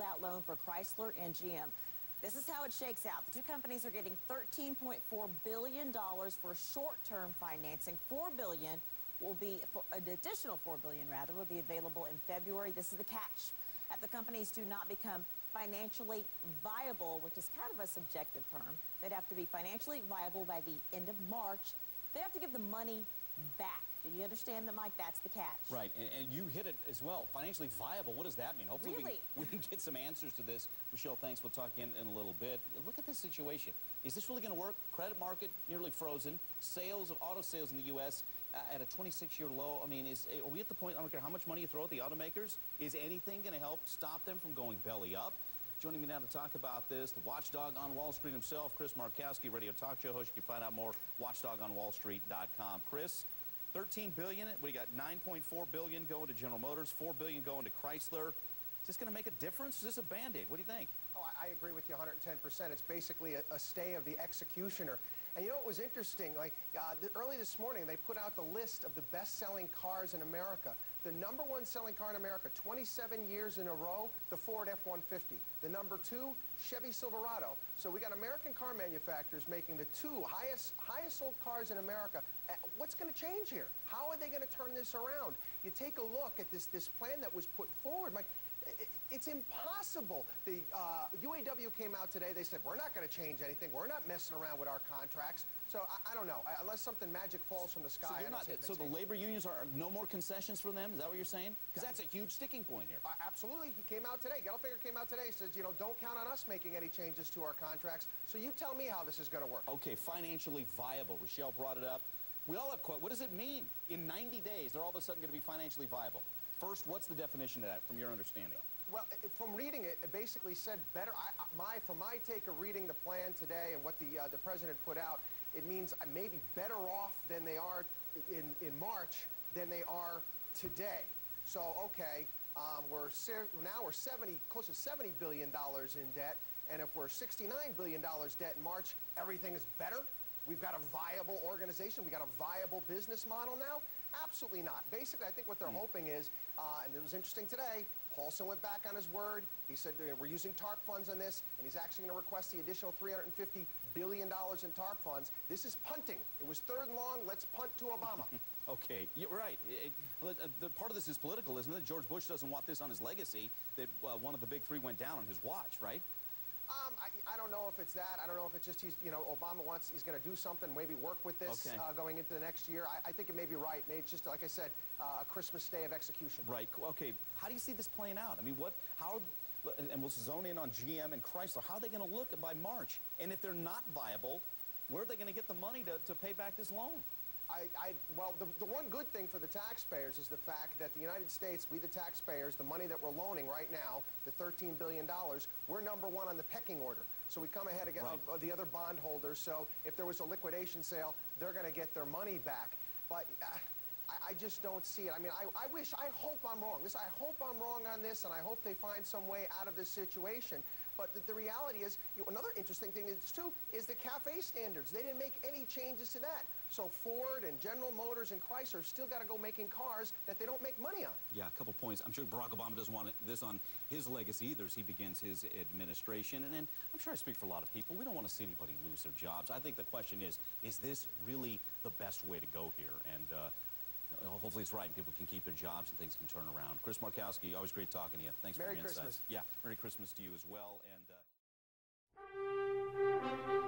bailout loan for Chrysler and GM. This is how it shakes out. The two companies are getting $13.4 billion for short-term financing. $4 billion will be, an additional $4 billion rather, will be available in February. This is the catch. If the companies do not become financially viable, which is kind of a subjective term, they'd have to be financially viable by the end of March. They have to give the money back. Do you understand that, Mike? That's the catch. Right, and you hit it as well. Financially viable, what does that mean? Hopefully really? we can get some answers to this. Rochelle, thanks. We'll talk again in a little bit. Look at this situation. Is this really going to work? Credit market nearly frozen. Sales of auto sales in the U.S. At a 26-year low. I mean, are we at the point, I don't care how much money you throw at the automakers, is anything going to help stop them from going belly up? Joining me now to talk about this, the watchdog on Wall Street himself, Chris Markowski, radio talk show host. You can find out more, watchdogonwallstreet.com. Chris, $13 billion. We got $9.4 billion going to General Motors, $4 billion going to Chrysler. Is this going to make a difference? Is this a Band-Aid? What do you think? Oh, I agree with you 110%. It's basically a stay of the executioner. And you know what was interesting? Like early this morning, they put out the list of the best-selling cars in America. The #1 selling car in America, 27 years in a row, the Ford F-150. The #2, Chevy Silverado. So we got American car manufacturers making the two highest sold cars in America. What's going to change here? How are they going to turn this around? You take a look at this plan that was put forward. Mike, it's impossible. The UAW came out today. They said, we're not going to change anything. We're not messing around with our contracts. So I don't know. Unless something magic falls from the sky. So the labor unions are no more concessions for them? Is that what you're saying? Because that's a huge sticking point here. Absolutely. He came out today. Gelfinger came out today. Says, you know, don't count on us making any changes to our contracts. So you tell me how this is going to work. Okay, financially viable. Rochelle brought it up. We all have questions. What does it mean? In 90 days, they're all of a sudden going to be financially viable. First, what's the definition of that from your understanding? Well, from reading it, it basically said better. From my take of reading the plan today and what the president put out, it means maybe better off than they are in March than they are today. So, okay, now we're close to $70 billion in debt, and if we're $69 billion debt in March, everything is better? We've got a viable organization. We've got a viable business model now? Absolutely not. Basically, I think what they're hoping is, and it was interesting today, Paulson went back on his word. He said, we're using TARP funds on this, and he's actually going to request the additional $350 billion in TARP funds. This is punting. It was 3rd and long. Let's punt to Obama. Okay, you're right. The part of this is political, isn't it? George Bush doesn't want this on his legacy, that one of the big three went down on his watch, right? I don't know if it's that. I don't know if it's just he's going to do something, maybe work with this going into the next year. I think it may be right. Maybe it's just, like I said, a Christmas day of execution. Right. Okay. How do you see this playing out? I mean, and we'll zone in on GM and Chrysler. How are they going to look by March? And if they're not viable, where are they going to get the money to pay back this loan? Well, the one good thing for the taxpayers is the fact that the United States, we the taxpayers, the money that we're loaning right now, the $13 billion, we're #1 on the pecking order. So we come ahead of the other bondholders. So if there was a liquidation sale, they're going to get their money back. But I just don't see it. I mean, I hope I'm wrong. I hope I'm wrong on this, and I hope they find some way out of this situation. But the reality is, another interesting thing is the CAFE standards. They didn't make any changes to that. So Ford and General Motors and Chrysler have still got to go making cars that they don't make money on. Yeah, a couple points. I'm sure Barack Obama doesn't want this on his legacy either as he begins his administration. And I'm sure I speak for a lot of people. We don't want to see anybody lose their jobs. I think the question is this really the best way to go here? And hopefully it's right and people can keep their jobs and things can turn around. Chris Markowski, always great talking to you. Thanks for your insights. Merry Christmas. Yeah, Merry Christmas to you as well. And